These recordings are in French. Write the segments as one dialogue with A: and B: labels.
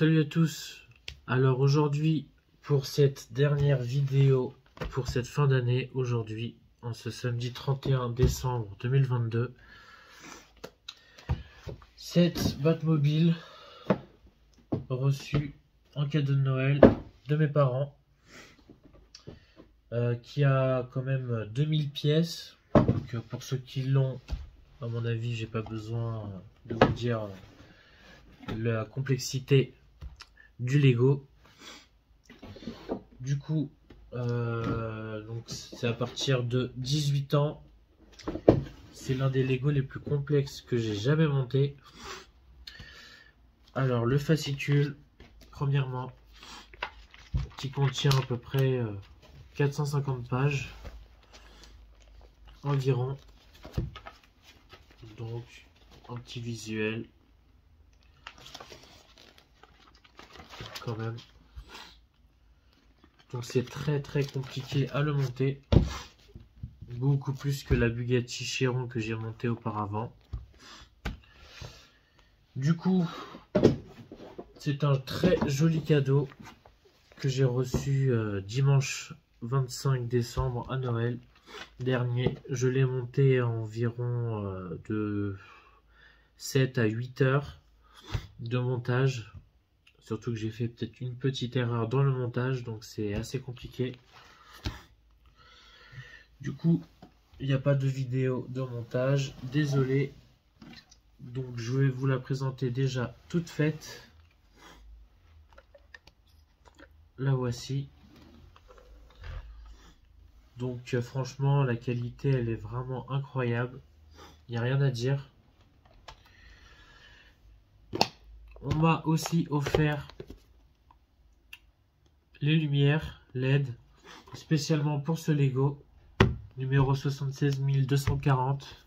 A: Salut à tous. Alors aujourd'hui, pour cette dernière vidéo, pour cette fin d'année, aujourd'hui, en ce samedi 31 décembre 2022, cette Batmobile reçue en cadeau de Noël de mes parents, qui a quand même 2000 pièces. Donc pour ceux qui l'ont, à mon avis, j'ai pas besoin de vous dire la complexité du Lego. Du coup, donc c'est à partir de 18 ans. C'est l'un des Lego les plus complexes que j'ai jamais monté. Alors le fascicule, premièrement, qui contient à peu près 450 pages environ. Donc un petit visuel quand même. Donc c'est très compliqué à le monter, beaucoup plus que la Bugatti Chiron que j'ai montée auparavant. Du coup, c'est un très joli cadeau que j'ai reçu dimanche 25 décembre à Noël dernier. Je l'ai monté à environ de 7 à 8 heures de montage. Surtout que j'ai fait peut-être une petite erreur dans le montage, donc c'est assez compliqué. Du coup, il n'y a pas de vidéo de montage, désolé. Donc je vais vous la présenter déjà toute faite. La voici. Donc franchement, la qualité, elle est vraiment incroyable. Il n'y a rien à dire. On m'a aussi offert les lumières LED, spécialement pour ce Lego, numéro 76240,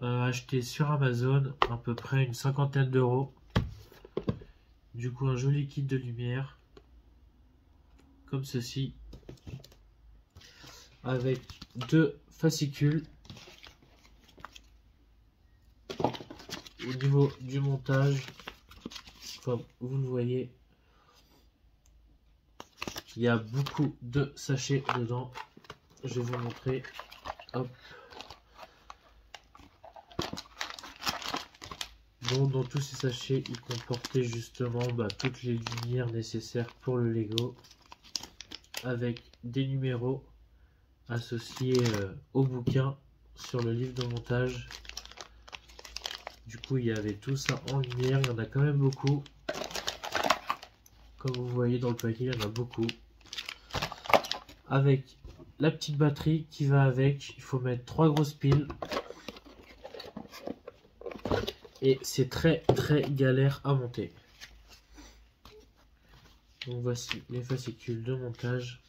A: acheté sur Amazon, à peu près une cinquantaine d'euros. Du coup, un joli kit de lumière, comme ceci, avec deux fascicules. Au niveau du montage, comme vous le voyez, il y a beaucoup de sachets dedans. Je vais vous montrer. Hop. Donc, dans tous ces sachets, ils comportaient justement toutes les lumières nécessaires pour le Lego, avec des numéros associés au bouquin sur le livre de montage. Du coup, il y avait tout ça en lumière. Il y en a quand même beaucoup. Comme vous voyez dans le paquet, il y en a beaucoup. Avec la petite batterie qui va avec. Il faut mettre 3 grosses piles. Et c'est très galère à monter. Donc voici les fascicules de montage.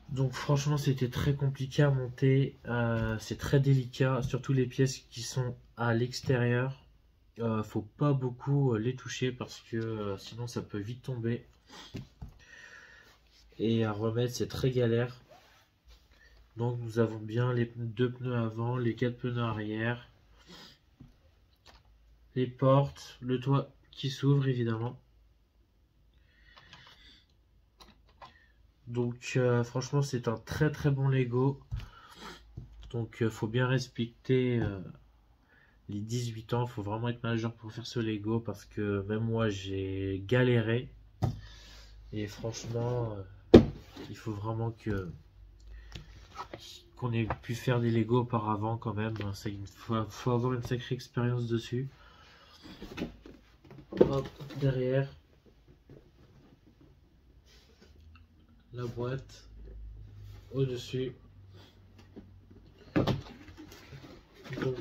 A: Donc franchement, c'était très compliqué à monter. C'est très délicat, surtout les pièces qui sont à l'extérieur. Faut pas beaucoup les toucher parce que sinon ça peut vite tomber. Et à remettre, c'est très galère. Donc nous avons bien les 2 pneus avant, les 4 pneus arrière, les portes, le toit qui s'ouvre évidemment. Donc franchement, c'est un très bon Lego. Donc faut bien respecter les 18 ans. Faut vraiment être majeur pour faire ce Lego, parce que même moi j'ai galéré. Et franchement, il faut vraiment qu'on ait pu faire des Lego auparavant quand même. Il faut avoir une sacrée expérience dessus. Hop, derrière la boîte, au-dessus. Donc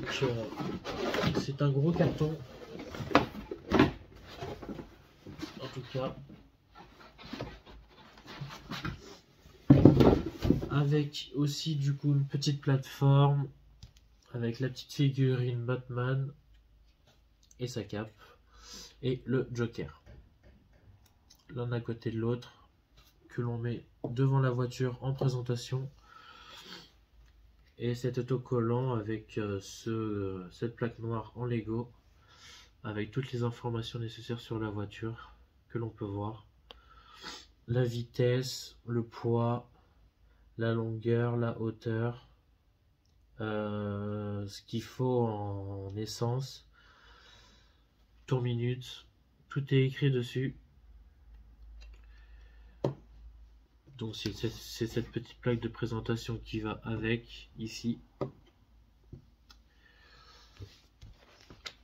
A: c'est un gros carton, en tout cas, avec aussi du coup une petite plateforme avec la petite figurine Batman et sa cape et le Joker, l'un à côté de l'autre, que l'on met devant la voiture en présentation. Et cet autocollant avec cette plaque noire en Lego avec toutes les informations nécessaires sur la voiture que l'on peut voir. La vitesse, le poids, la longueur, la hauteur, ce qu'il faut en essence, tour minute, tout est écrit dessus. Donc c'est cette petite plaque de présentation qui va avec ici.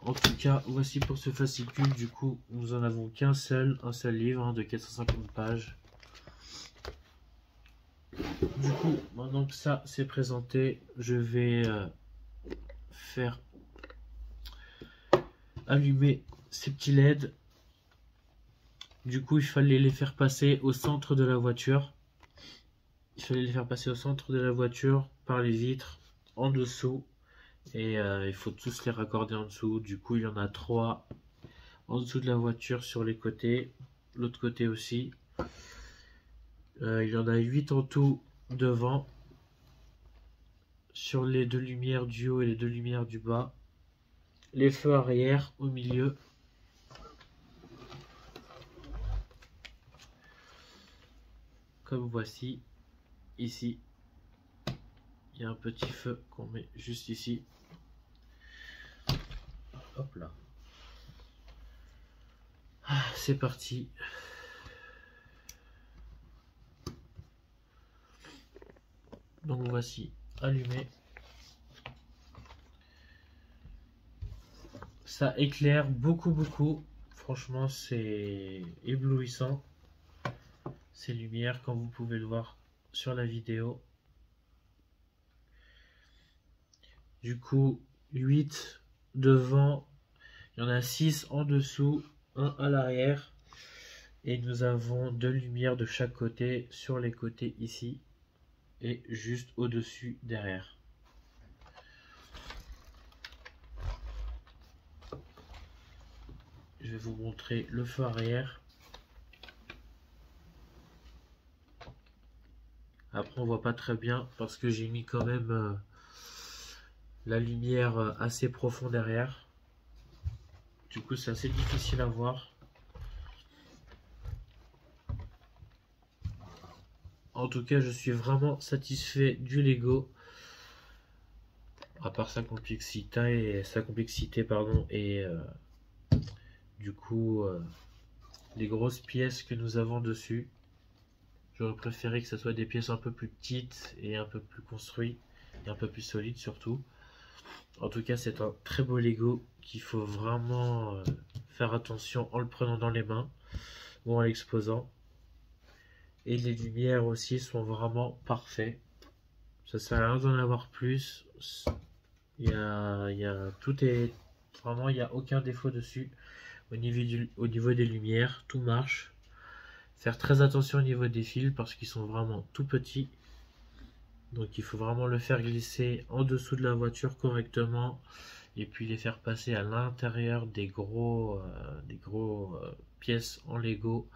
A: En tout cas, voici pour ce fascicule. Du coup, nous en avons qu'un seul, un seul livre hein, de 450 pages. Du coup, maintenant que ça c'est présenté, je vais faire allumer ces petits LED. Du coup, il fallait les faire passer au centre de la voiture. Il fallait les faire passer au centre de la voiture par les vitres en dessous. Et il faut tous les raccorder en dessous. Du coup, il y en a 3 en dessous de la voiture sur les côtés. L'autre côté aussi. Il y en a 8 en tout devant. Sur les 2 lumières du haut et les 2 lumières du bas. Les feux arrière au milieu. Comme voici. Ici. Il y a un petit feu qu'on met juste ici. Hop là. Ah, c'est parti. Donc voici allumé. Ça éclaire beaucoup. Franchement, c'est éblouissant. Ces lumières, comme vous pouvez le voir sur la vidéo. Du coup, 8 devant. Il y en a 6 en dessous, 1 à l'arrière. Et nous avons 2 lumières de chaque côté sur les côtés ici. Et juste au-dessus derrière. Je vais vous montrer le feu arrière. Après on voit pas très bien parce que j'ai mis quand même la lumière assez profond derrière. Du coup c'est assez difficile à voir. En tout cas je suis vraiment satisfait du Lego. À part sa complexité, et du coup les grosses pièces que nous avons dessus. J'aurais préféré que ce soit des pièces un peu plus petites et un peu plus construites et un peu plus solides surtout. En tout cas c'est un très beau Lego qu'il faut vraiment faire attention en le prenant dans les mains ou en l'exposant. Et les lumières aussi sont vraiment parfaites. Ça sert à rien d'en avoir plus. Tout est vraiment, il n'y a aucun défaut dessus. Au niveau des lumières, tout marche. Faire très attention au niveau des fils parce qu'ils sont vraiment tout petits. Donc il faut vraiment le faire glisser en dessous de la voiture correctement. Et puis les faire passer à l'intérieur des gros pièces en Lego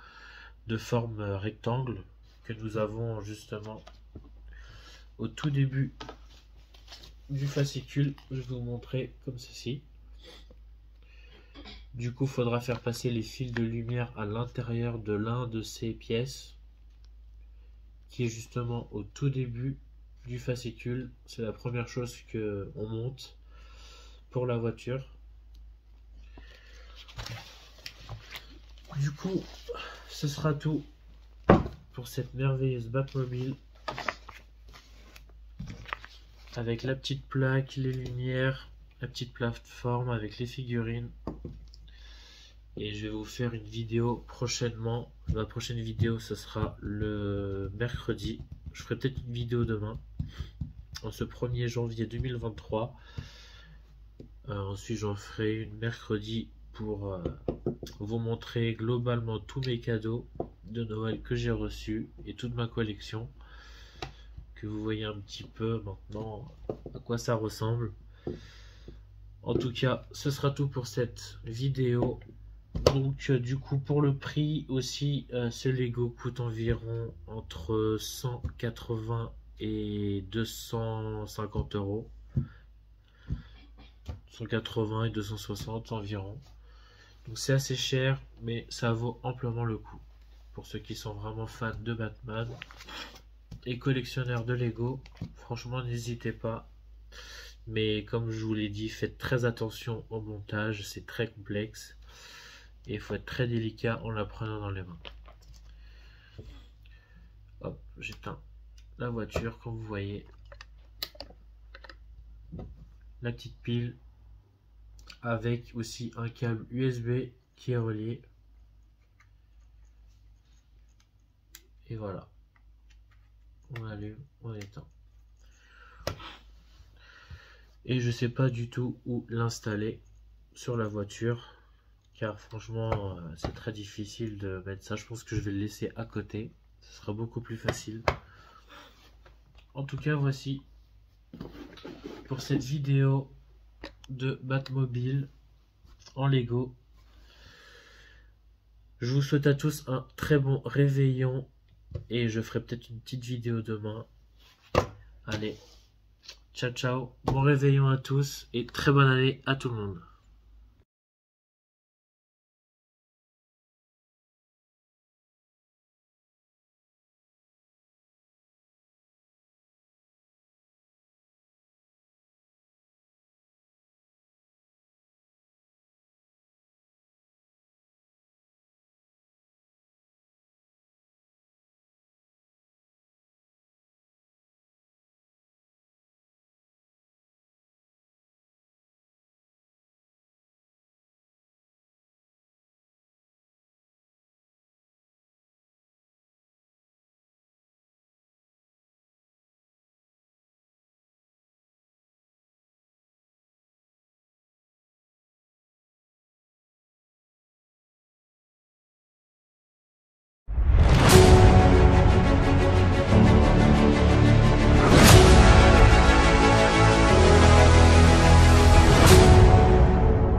A: de forme rectangle que nous avons justement au tout début du fascicule. Je vais vous montrer comme ceci. Du coup, il faudra faire passer les fils de lumière à l'intérieur de l'un de ces pièces qui est justement au tout début du fascicule. C'est la première chose que on monte pour la voiture. Du coup, ce sera tout pour cette merveilleuse Batmobile avec la petite plaque, les lumières, la petite plateforme avec les figurines. Et je vais vous faire une vidéo prochainement. La prochaine vidéo ce sera le mercredi. Je ferai peut-être une vidéo demain, en ce 1er janvier 2023. Ensuite j'en ferai une mercredi pour vous montrer globalement tous mes cadeaux de Noël que j'ai reçus et toute ma collection. Que vous voyez un petit peu maintenant à quoi ça ressemble. En tout cas, ce sera tout pour cette vidéo. Donc du coup pour le prix aussi, ce Lego coûte environ entre 180 et 250 euros. 180 et 260 environ. Donc c'est assez cher, mais ça vaut amplement le coup. Pour ceux qui sont vraiment fans de Batman et collectionneurs de Lego, franchement n'hésitez pas. Mais comme je vous l'ai dit, faites très attention au montage, c'est très complexe. Et il faut être très délicat en la prenant dans les mains. Hop, j'éteins la voiture, comme vous voyez. La petite pile avec aussi un câble USB qui est relié. Et voilà. On allume, on éteint. Et je sais pas du tout où l'installer sur la voiture. Car franchement, c'est très difficile de mettre ça. Je pense que je vais le laisser à côté. Ce sera beaucoup plus facile. En tout cas, voici pour cette vidéo de Batmobile en Lego. Je vous souhaite à tous un très bon réveillon et je ferai peut-être une petite vidéo demain. Allez, ciao ciao, bon réveillon à tous et très bonne année à tout le monde.